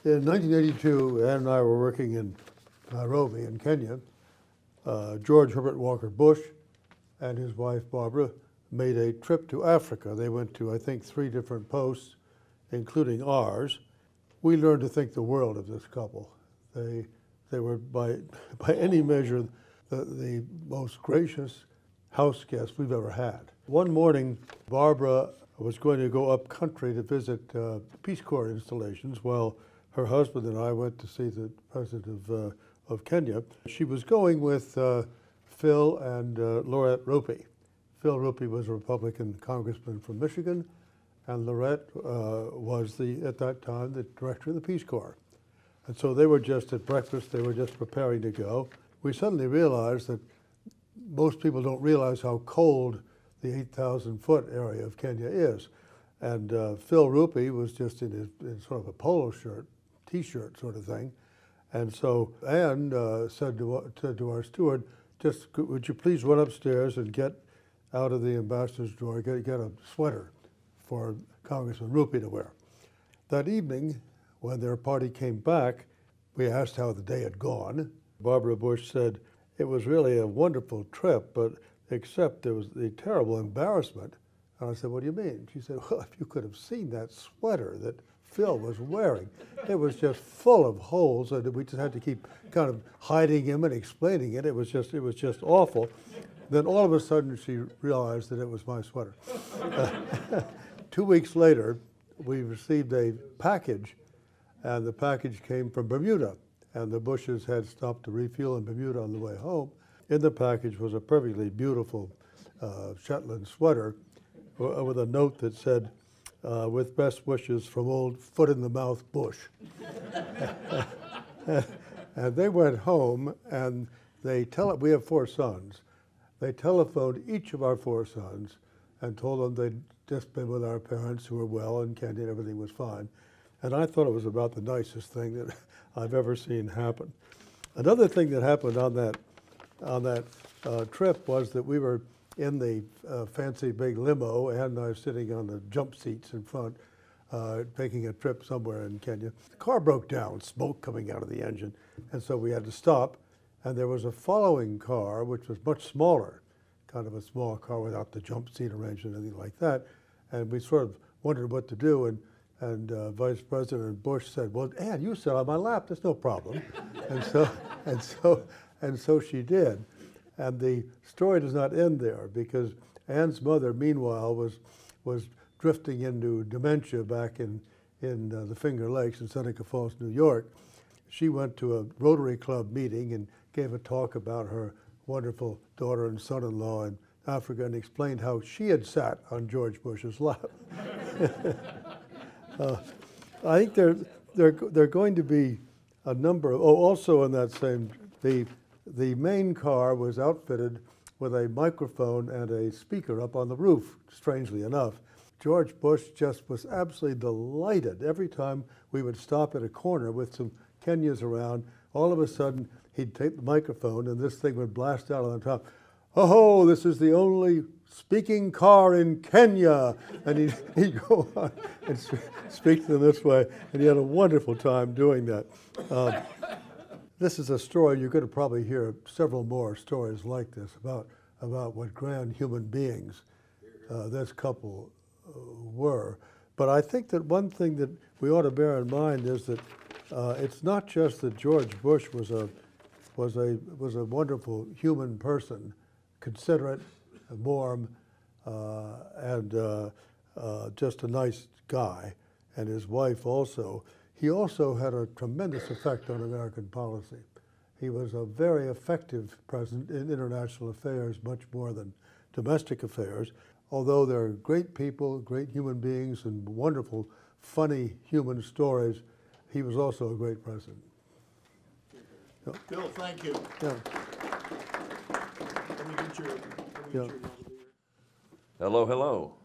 In 1982, Ann and I were working in Nairobi in Kenya. George Herbert Walker Bush and his wife Barbara made a trip to Africa. They went to, I think, 3 different posts, including ours. We learned to think the world of this couple. They were, by any measure, the most gracious house guests we've ever had. One morning, Barbara was going to go up country to visit Peace Corps installations while her husband and I went to see the president of Kenya. She was going with Phil and Laurette Ropey. Phil Ropey was a Republican congressman from Michigan, and Laurette was, at that time, the director of the Peace Corps. And so they were just at breakfast, they were just preparing to go. We suddenly realized that most people don't realize how cold the 8,000-foot area of Kenya is. And Phil Ropey was just in sort of a polo shirt, T-shirt sort of thing. And so Ann said to our steward, just would you please run upstairs and get out of the ambassador's drawer, get a sweater for Congressman Ropey to wear. That evening, when their party came back, we asked how the day had gone. Barbara Bush said, it was really a wonderful trip, but except there was the terrible embarrassment. And I said, what do you mean? She said, well, if you could have seen that sweater that Phil was wearing, it was just full of holes, and we just had to keep kind of hiding him and explaining it. It was just awful. Then all of a sudden she realized that it was my sweater. 2 weeks later, we received a package, and the package came from Bermuda, and the Bushes had stopped to refuel in Bermuda on the way home. In the package was a perfectly beautiful Shetland sweater with a note that said, with best wishes from old foot-in-the-mouth Bush. And they went home, and we have 4 sons. They telephoned each of our 4 sons and told them they'd just been with our parents who were well in Kenya and everything was fine. And I thought it was about the nicest thing that I've ever seen happen. Another thing that happened on that trip was that we were in the fancy big limo, and I was sitting on the jump seats in front, taking a trip somewhere in Kenya. The car broke down, smoke coming out of the engine, and so we had to stop. And there was a following car, which was much smaller, kind of a small car without the jump seat arrangement or anything like that. And we sort of wondered what to do, and Vice President Bush said, well, Ann, you sit on my lap, there's no problem. and so she did. And the story does not end there, because Ann's mother, meanwhile, was drifting into dementia back in the Finger Lakes in Seneca Falls, New York. She went to a Rotary Club meeting and gave a talk about her wonderful daughter and son-in-law in Africa and explained how she had sat on George Bush's lap. I think there are going to be a number of, also in that same, the main car was outfitted with a microphone and a speaker up on the roof, strangely enough. George Bush just was absolutely delighted. Every time we would stop at a corner with some Kenyans around, all of a sudden he'd take the microphone and this thing would blast out on the top. Oh, this is the only speaking car in Kenya. And he'd go on and speak to them this way. And he had a wonderful time doing that. This is a story, you're going to probably hear several more stories like this about what grand human beings this couple were. But I think that one thing that we ought to bear in mind is that it's not just that George Bush was a wonderful human person, considerate, warm, and just a nice guy, and his wife also. He also had a tremendous effect on American policy. He was a very effective president in international affairs, much more than domestic affairs. Although they're great people, great human beings, and wonderful, funny human stories, he was also a great president. Bill, thank you. Yeah. Let me get your Hello, hello.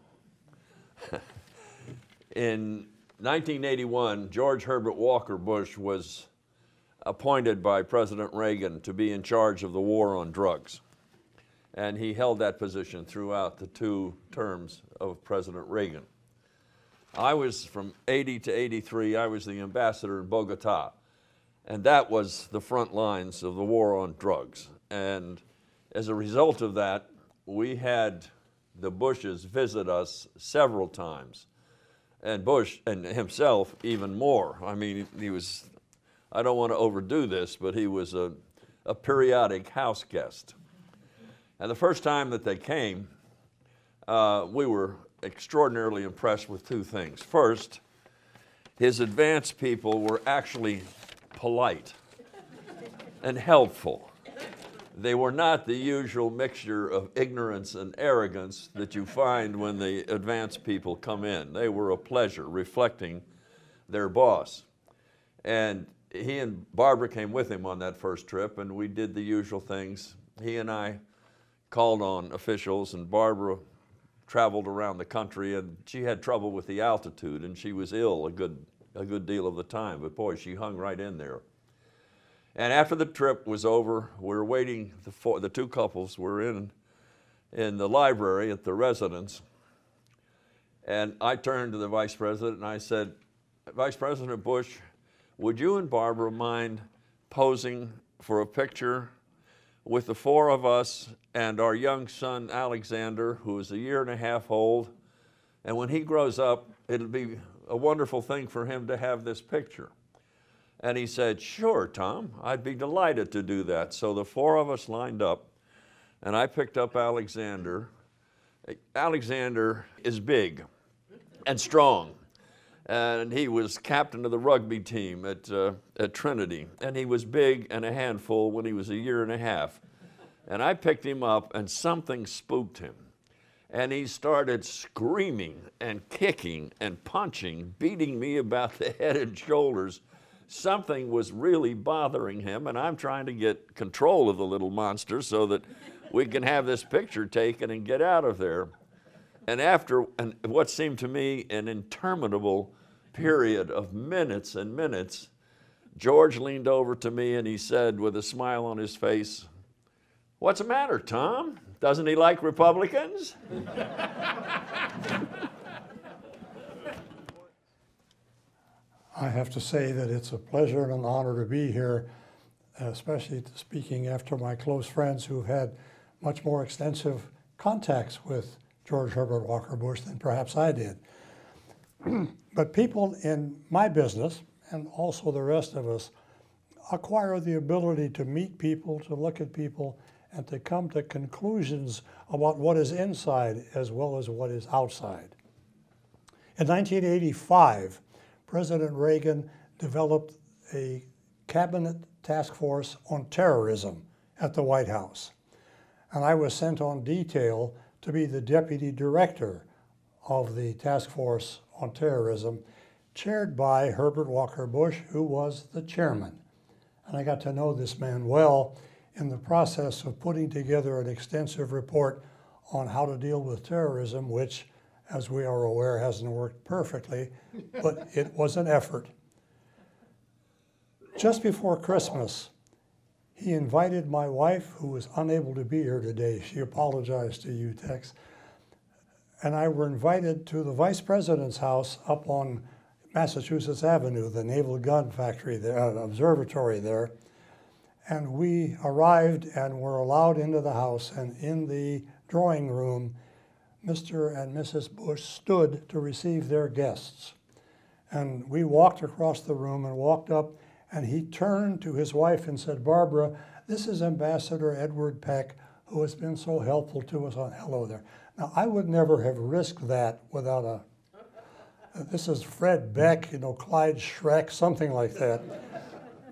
In 1981, George Herbert Walker Bush was appointed by President Reagan to be in charge of the war on drugs. And he held that position throughout the 2 terms of President Reagan. I was from 80 to 83, I was the ambassador in Bogota. And that was the front lines of the war on drugs. And as a result of that, we had the Bushes visit us several times. And Bush, and himself, even more. I mean, he was, I don't want to overdo this, but he was a periodic house guest. And the first time that they came, we were extraordinarily impressed with two things. First, his advance people were actually polite and helpful. They were not the usual mixture of ignorance and arrogance that you find when the advance people come in. They were a pleasure, reflecting their boss. And he and Barbara came with him on that first trip, and we did the usual things. He and I called on officials, and Barbara traveled around the country, and she had trouble with the altitude, and she was ill a good deal of the time, but boy, she hung right in there. And after the trip was over, we were waiting, the two couples were in the library at the residence, and I turned to the Vice President and I said, Vice President Bush, would you and Barbara mind posing for a picture with the four of us and our young son, Alexander, who is 1.5 years old, and when he grows up, it'll be a wonderful thing for him to have this picture. And he said, sure, Tom, I'd be delighted to do that. So the four of us lined up, and I picked up Alexander. Alexander is big and strong, and he was captain of the rugby team at Trinity, and he was big and a handful when he was 1.5 years. And I picked him up, and something spooked him. And he started screaming and kicking and punching, beating me about the head and shoulders. Something was really bothering him, and I'm trying to get control of the little monster so that we can have this picture taken and get out of there. And after what seemed to me an interminable period of minutes and minutes, George leaned over to me and he said with a smile on his face, "What's the matter, Tom? Doesn't he like Republicans?" I have to say that it's a pleasure and an honor to be here, especially speaking after my close friends who've had much more extensive contacts with George Herbert Walker Bush than perhaps I did. But people in my business, and also the rest of us, acquire the ability to meet people, to look at people, and to come to conclusions about what is inside as well as what is outside. In 1985, President Reagan developed a cabinet task force on terrorism at the White House. And I was sent on detail to be the deputy director of the task force on terrorism, chaired by Herbert Walker Bush, who was the chairman. And I got to know this man well in the process of putting together an extensive report on how to deal with terrorism, which, as we are aware, hasn't worked perfectly, but it was an effort. Just before Christmas, he invited my wife, who was unable to be here today. She apologized to you, Tex. And I were invited to the vice president's house up on Massachusetts Avenue, the Naval Gun Factory, the observatory there. And we arrived and were allowed into the house, and in the drawing room, Mr. and Mrs. Bush stood to receive their guests. And we walked across the room and walked up, and he turned to his wife and said, "Barbara, this is Ambassador Edward Peck, who has been so helpful to us on Hello There." Now, I would never have risked that without this is Fred Beck, Clyde Schreck, something like that.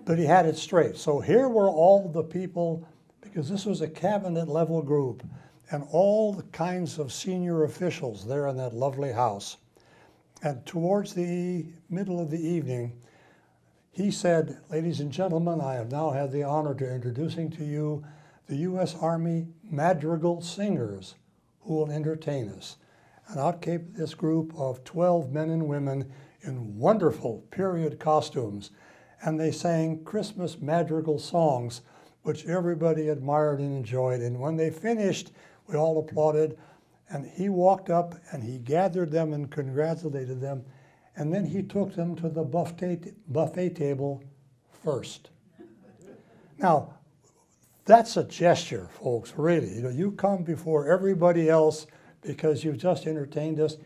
But he had it straight. So here were all the people, because this was a cabinet level group, and all the kinds of senior officials there in that lovely house. And towards the middle of the evening, he said, "Ladies and gentlemen, I have now had the honor to introducing to you the U.S. Army Madrigal Singers who will entertain us." And out came this group of 12 men and women in wonderful period costumes, and they sang Christmas madrigal songs, which everybody admired and enjoyed. And when they finished, we all applauded, And he walked up and he gathered them and congratulated them. And then he took them to the buffet table first. Now, that's a gesture, folks, really. You know, you come before everybody else because you've just entertained us.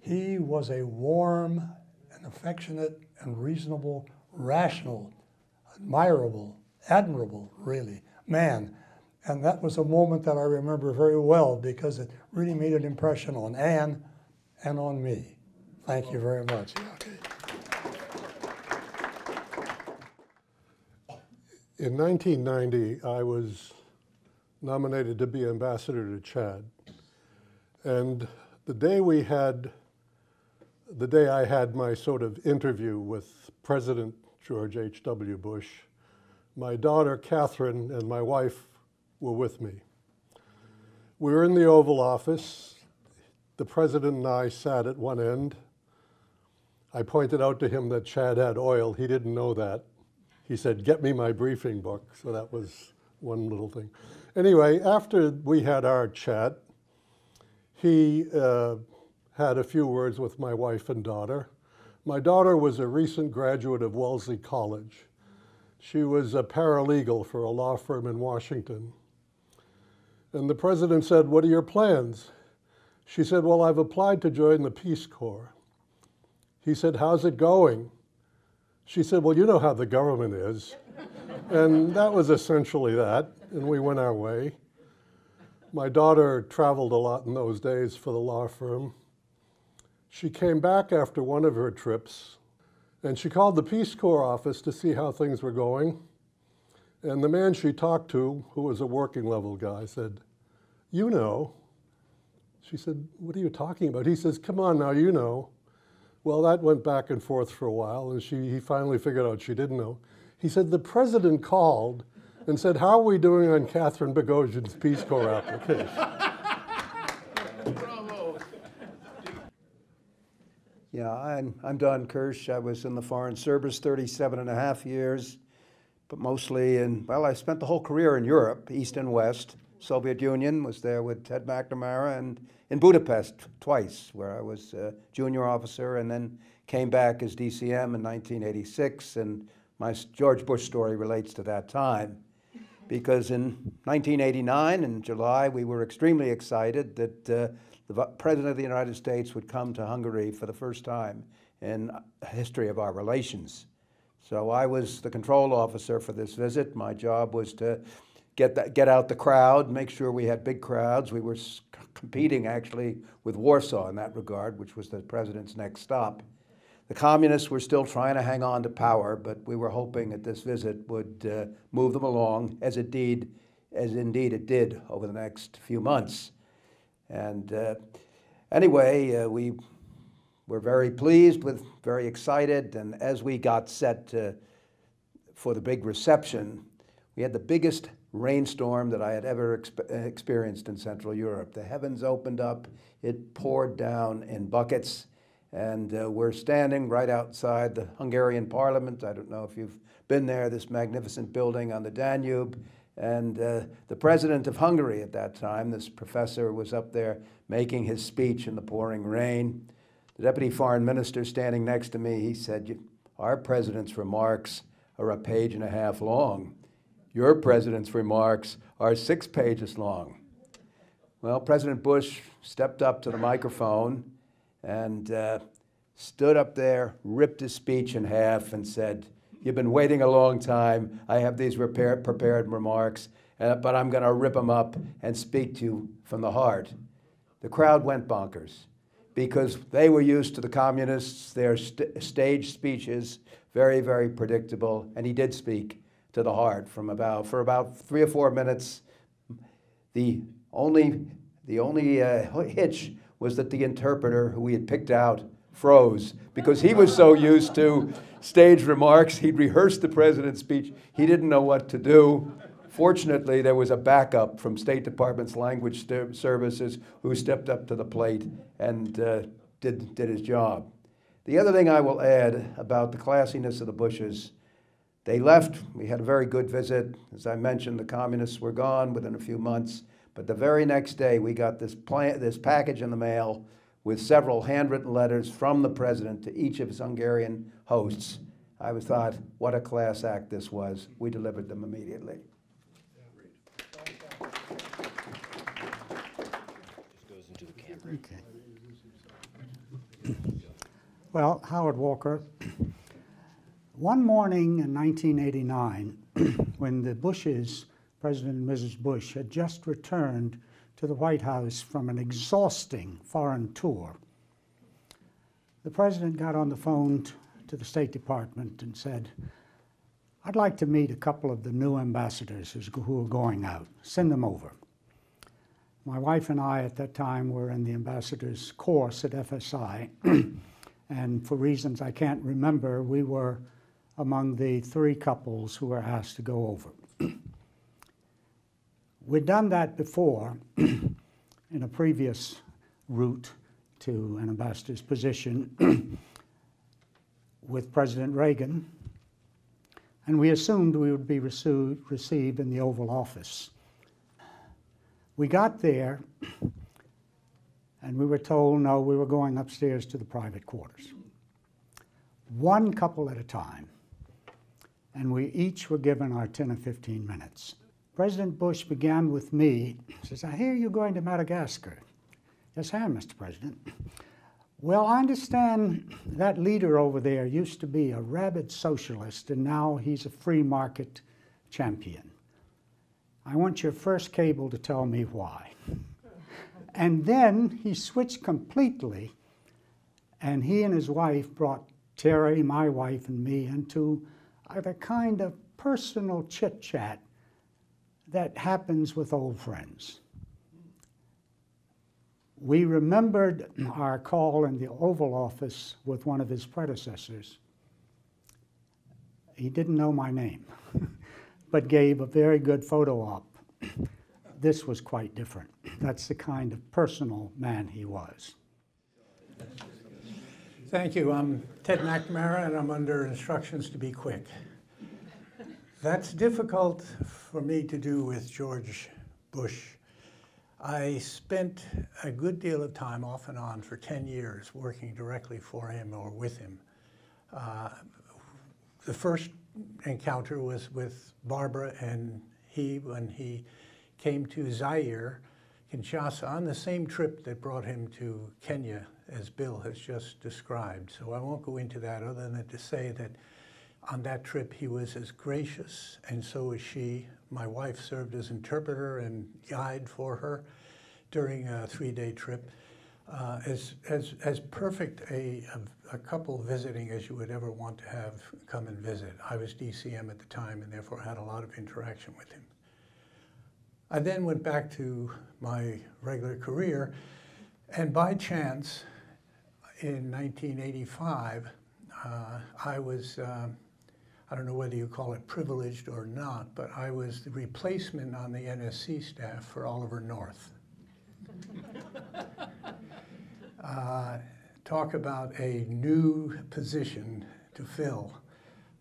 He was a warm and affectionate and reasonable, rational, admirable, really, man. And that was a moment that I remember very well because it really made an impression on Anne and on me. Thank you very much. In 1990, I was nominated to be ambassador to Chad. And the day I had my sort of interview with President George H.W. Bush, my daughter Catherine and my wife were with me. We were in the Oval Office. The president and I sat at one end. I pointed out to him that Chad had oil. He didn't know that. He said, "Get me my briefing book." So that was one little thing. Anyway, after we had our chat, he had a few words with my wife and daughter. My daughter was a recent graduate of Wellesley College. She was a paralegal for a law firm in Washington. And the president said, "What are your plans?" She said, "Well, I've applied to join the Peace Corps." He said, "How's it going?" She said, "Well, you know how the government is." And that was essentially that, and we went our way. My daughter traveled a lot in those days for the law firm. She came back after one of her trips, and she called the Peace Corps office to see how things were going. And the man she talked to, who was a working level guy, said, "You know." She said, "What are you talking about?" He says, "Come on now, you know." Well, that went back and forth for a while, and he finally figured out she didn't know. He said, "The president called and said, 'How are we doing on Catherine Boghossian's Peace Corps application?'" Bravo. Yeah, I'm Don Kirsch. I was in the Foreign Service 37 and a half years, but mostly I spent the whole career in Europe, East and West. Soviet Union, was there with Ted McNamara, and in Budapest twice, where I was a junior officer, and then came back as DCM in 1986, and my George Bush story relates to that time. Because in 1989, in July, we were extremely excited that the President of the United States would come to Hungary for the first time in the history of our relations. So I was the control officer for this visit. My job was to get out the crowd, make sure we had big crowds. We were competing actually with Warsaw in that regard, which was the president's next stop. The communists were still trying to hang on to power, but we were hoping that this visit would move them along, as indeed it did over the next few months. And anyway, we were very pleased, very excited, and as we got set for the big reception, we had the biggest rainstorm that I had ever experienced in Central Europe. The heavens opened up, it poured down in buckets, and we're standing right outside the Hungarian Parliament. I don't know if you've been there, this magnificent building on the Danube. And the president of Hungary at that time, this professor, was up there making his speech in the pouring rain. The deputy foreign minister standing next to me, he said, "Our president's remarks are a page and a half long. Your president's remarks are 6 pages long." Well, President Bush stepped up to the microphone and stood up there, ripped his speech in half, and said, "You've been waiting a long time. I have these prepared remarks, but I'm going to rip them up and speak to you from the heart." The crowd went bonkers because they were used to the communists, their staged speeches, very, very predictable, and he did speak to the heart for about 3 or 4 minutes. The only hitch was that the interpreter, who we had picked out, froze because he was so used to staged remarks. He'd rehearsed the president's speech. He didn't know what to do. Fortunately, there was a backup from State Department's language services who stepped up to the plate and did his job. The other thing I will add about the classiness of the Bushes, they left. We had a very good visit. As I mentioned, the communists were gone within a few months, But the very next day, we got this package in the mail with several handwritten letters from the president to each of his Hungarian hosts. I thought, what a class act this was. We delivered them immediately. Okay. Well, Howard Walker, one morning in 1989, when the Bushes, President and Mrs. Bush, had just returned to the White House from an exhausting foreign tour, the president got on the phone to the State Department and said, "I'd like to meet a couple of the new ambassadors who are going out. Send them over." My wife and I at that time were in the ambassador's course at FSI, and for reasons I can't remember, we were among the 3 couples who were asked to go over. We'd done that before in a previous route to an ambassador's position with President Reagan, and we assumed we would be received in the Oval Office. We got there, and we were told, no, we were going upstairs to the private quarters. One couple at a time, and we each were given our 10 or 15 minutes. President Bush began with me, says, "I hear you're going to Madagascar." "Yes, I am, Mr. President." "Well, I understand that leader over there used to be a rabid socialist, and now he's a free market champion. I want your first cable to tell me why." And then he switched completely, and he and his wife brought Terry, my wife, and me into the kind of personal chit-chat that happens with old friends. We remembered our call in the Oval Office with one of his predecessors. He didn't know my name, but gave a very good photo op. This was quite different. That's the kind of personal man he was. Thank you. I'm Ted McNamara, and I'm under instructions to be quick. That's difficult for me to do with George Bush. I spent a good deal of time off and on for 10 years working directly for him or with him. The first encounter was with Barbara and he when he came to Zaire, Kinshasa, on the same trip that brought him to Kenya, as Bill has just described. So I won't go into that other than to say that on that trip he was as gracious, and so was she. My wife served as interpreter and guide for her during a 3-day trip. As perfect a couple visiting as you would ever want to have come and visit. I was DCM at the time and therefore had a lot of interaction with him. I then went back to my regular career, and by chance, in 1985, I was, I don't know whether you call it privileged or not, but I was the replacement on the NSC staff for Oliver North. Talk about a new position to fill.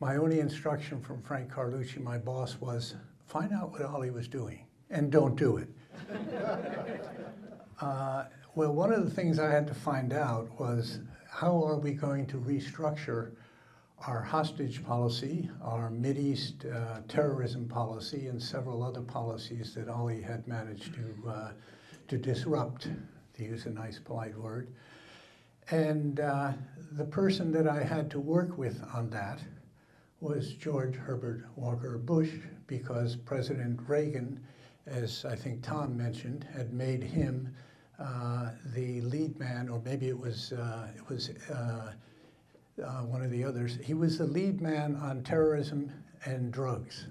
My only instruction from Frank Carlucci, my boss, was find out what Ollie was doing and don't do it. Well, one of the things I had to find out was how are we going to restructure our hostage policy, our Mideast terrorism policy, and several other policies that Ollie had managed to disrupt, to use a nice polite word. And the person that I had to work with on that was George Herbert Walker Bush, because President Reagan, as I think Tom mentioned, had made him the lead man, or maybe it was one of the others. He was the lead man on terrorism and drugs.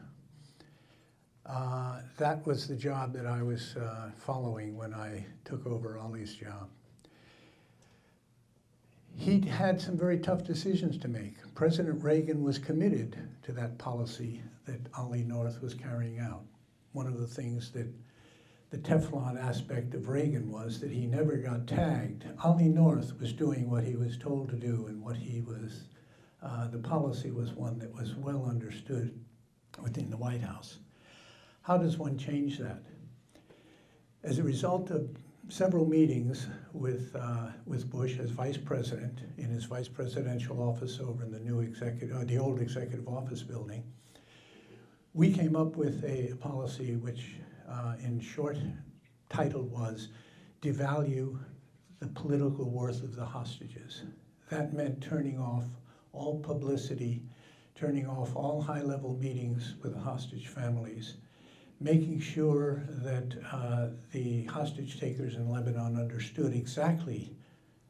That was the job that I was following when I took over Ollie's job. He had some very tough decisions to make. President Reagan was committed to that policy that Ollie North was carrying out. One of the things that the Teflon aspect of Reagan was that he never got tagged. Ollie North was doing what he was told to do, and what he was, the policy was one that was well understood within the White House. How does one change that? As a result of several meetings with Bush as vice president in his vice presidential office over in the old executive office building, we came up with a policy which, in short, title was "Devalue the Political Worth of the Hostages." That meant turning off all publicity, turning off all high-level meetings with the hostage families, making sure that the hostage takers in Lebanon understood exactly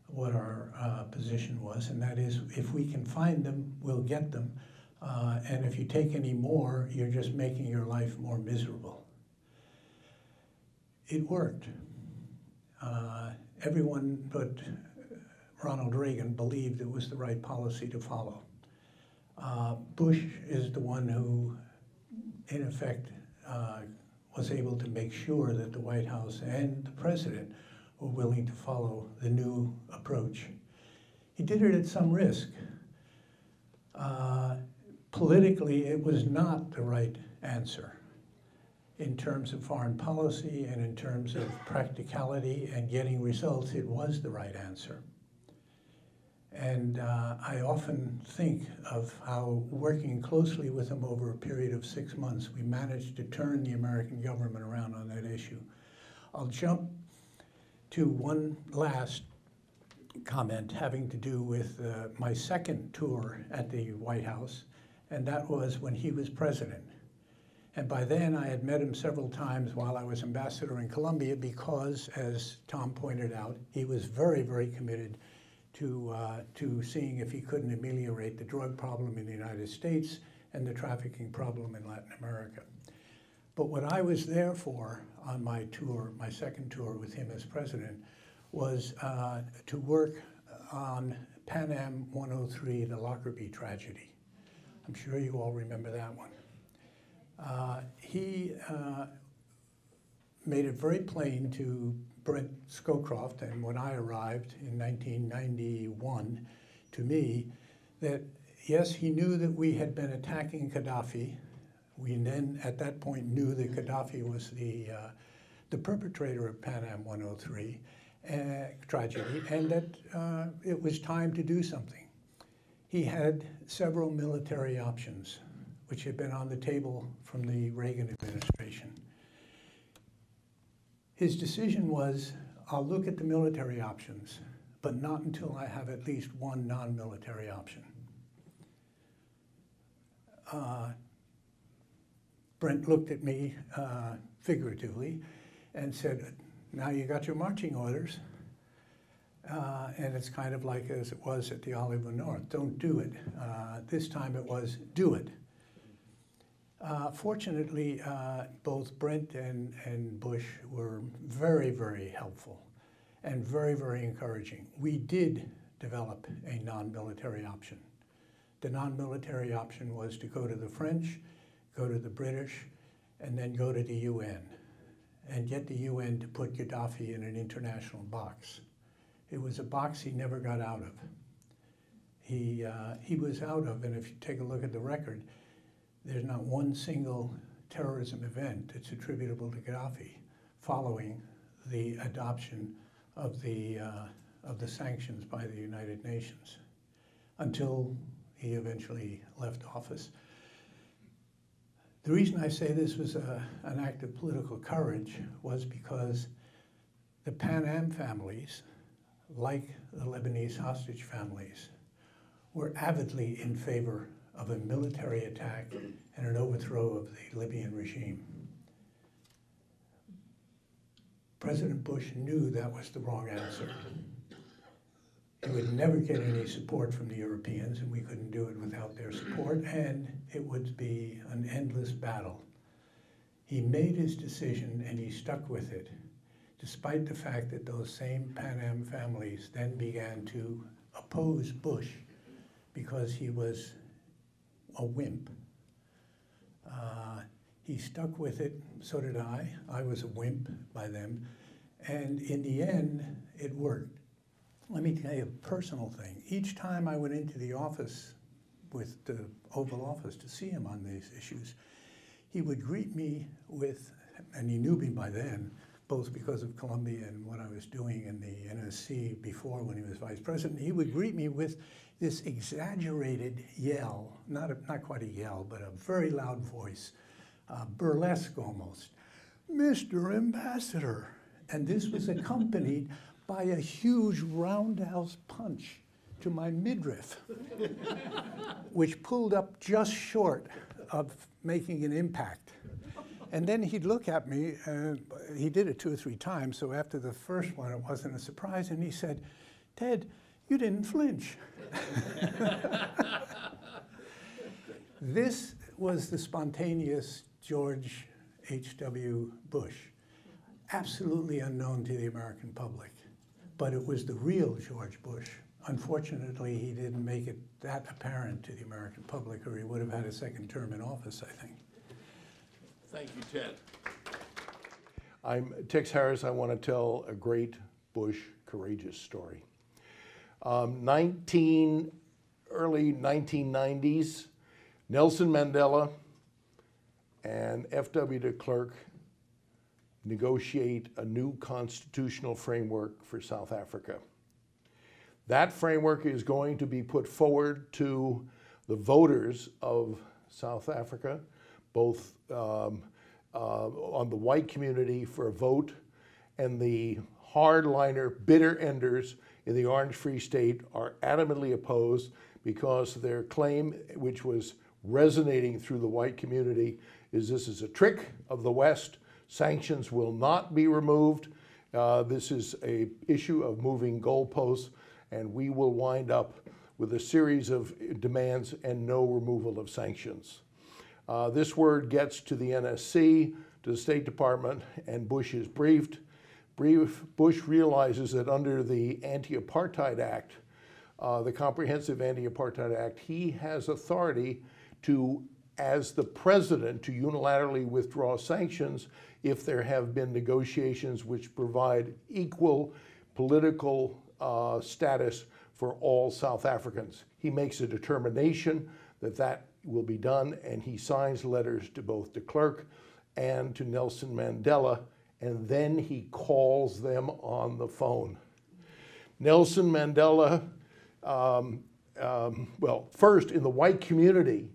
what our position was, and that is, if we can find them, we'll get them, and if you take any more, you're just making your life more miserable. It worked. Everyone but Ronald Reagan believed it was the right policy to follow. Bush is the one who, in effect, was able to make sure that the White House and the president were willing to follow the new approach. He did it at some risk. Politically, it was not the right answer. In terms of foreign policy and in terms of practicality and getting results, it was the right answer. And I often think of how, working closely with him over a period of 6 months, we managed to turn the American government around on that issue. I'll jump to one last comment having to do with my second tour at the White House, and that was when he was president. And by then, I had met him several times while I was ambassador in Colombia because, as Tom pointed out, he was very, very committed to seeing if he couldn't ameliorate the drug problem in the United States and the trafficking problem in Latin America. But what I was there for on my tour, my second tour with him as president, was to work on Pan Am 103, the Lockerbie tragedy. I'm sure you all remember that one. He made it very plain to Brent Scowcroft, and when I arrived in 1991, to me, that yes, he knew that we had been attacking Gaddafi. We then, at that point, knew that Gaddafi was the perpetrator of Pan Am 103 tragedy, and that it was time to do something. He had several military options, which had been on the table from the Reagan administration. His decision was, I'll look at the military options, but not until I have at least one non-military option. Brent looked at me figuratively and said, now you got your marching orders. And it's kind of like as it was at the Olive North, don't do it. This time it was, do it. Fortunately, both Brent and Bush were very, very helpful and very, very encouraging. We did develop a non-military option. The non-military option was to go to the French, go to the British, and then go to the UN and get the UN to put Gaddafi in an international box. It was a box he never got out of. He was out of, and if you take a look at the record, there's not one single terrorism event that's attributable to Gaddafi following the adoption of the sanctions by the United Nations until he eventually left office. The reason I say this was an act of political courage was because the Pan Am families, like the Lebanese hostage families, were avidly in favor of a military attack and an overthrow of the Libyan regime. President Bush knew that was the wrong answer. He would never get any support from the Europeans, and we couldn't do it without their support, and it would be an endless battle. He made his decision and he stuck with it, despite the fact that those same Pan Am families then began to oppose Bush because he was a wimp. He stuck with it, so did I. I was a wimp by them. And in the end, it worked. Let me tell you a personal thing. Each time I went into the office with the Oval Office to see him on these issues, he would greet me with, and he knew me by then, both because of Columbia and what I was doing in the NSC before when he was vice president. He would greet me with this exaggerated yell, not quite a yell, but a very loud voice, burlesque almost, "Mr. Ambassador." And this was accompanied by a huge roundhouse punch to my midriff, which pulled up just short of making an impact. And then he'd look at me, and he did it 2 or 3 times, so after the first one, it wasn't a surprise, and he said, "Ted, you didn't flinch." This was the spontaneous George H.W. Bush, absolutely unknown to the American public, but it was the real George Bush. Unfortunately, he didn't make it that apparent to the American public, or he would have had a second term in office, I think. Thank you, Ted. I'm Tex Harris. I want to tell a great Bush courageous story. Early 1990s, Nelson Mandela and F.W. de Klerk negotiate a new constitutional framework for South Africa. That framework is going to be put forward to the voters of South Africa, both on the white community for a vote, and the hardliner, bitter enders in the Orange Free State are adamantly opposed because their claim, which was resonating through the white community, is this is a trick of the West. Sanctions will not be removed. This is an issue of moving goalposts, and we will wind up with a series of demands and no removal of sanctions. This word gets to the NSC, to the State Department, and Bush is briefed. Bush realizes that under the Anti-Apartheid Act, the Comprehensive Anti-Apartheid Act, he has authority to, as the president, to unilaterally withdraw sanctions if there have been negotiations which provide equal political status for all South Africans. He makes a determination that that will be done, and he signs letters to both de Klerk and to Nelson Mandela, and then he calls them on the phone. Nelson Mandela, well, first in the white community,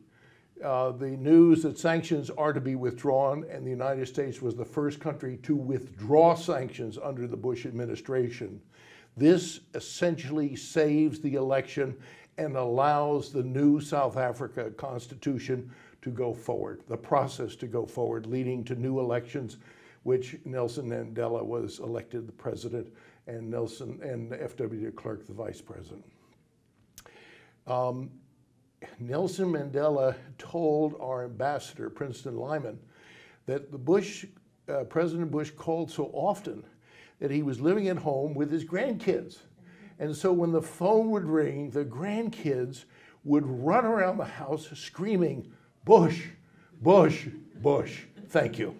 the news that sanctions are to be withdrawn, and the United States was the first country to withdraw sanctions under the Bush administration. This essentially saves the election and allows the new South Africa Constitution to go forward, the process to go forward, leading to new elections, which Nelson Mandela was elected the president and F.W. de Klerk the vice president. Nelson Mandela told our ambassador, Princeton Lyman, that President Bush called so often that he was living at home with his grandkids. And so when the phone would ring, the grandkids would run around the house screaming, "Bush, Bush, Bush." Thank you.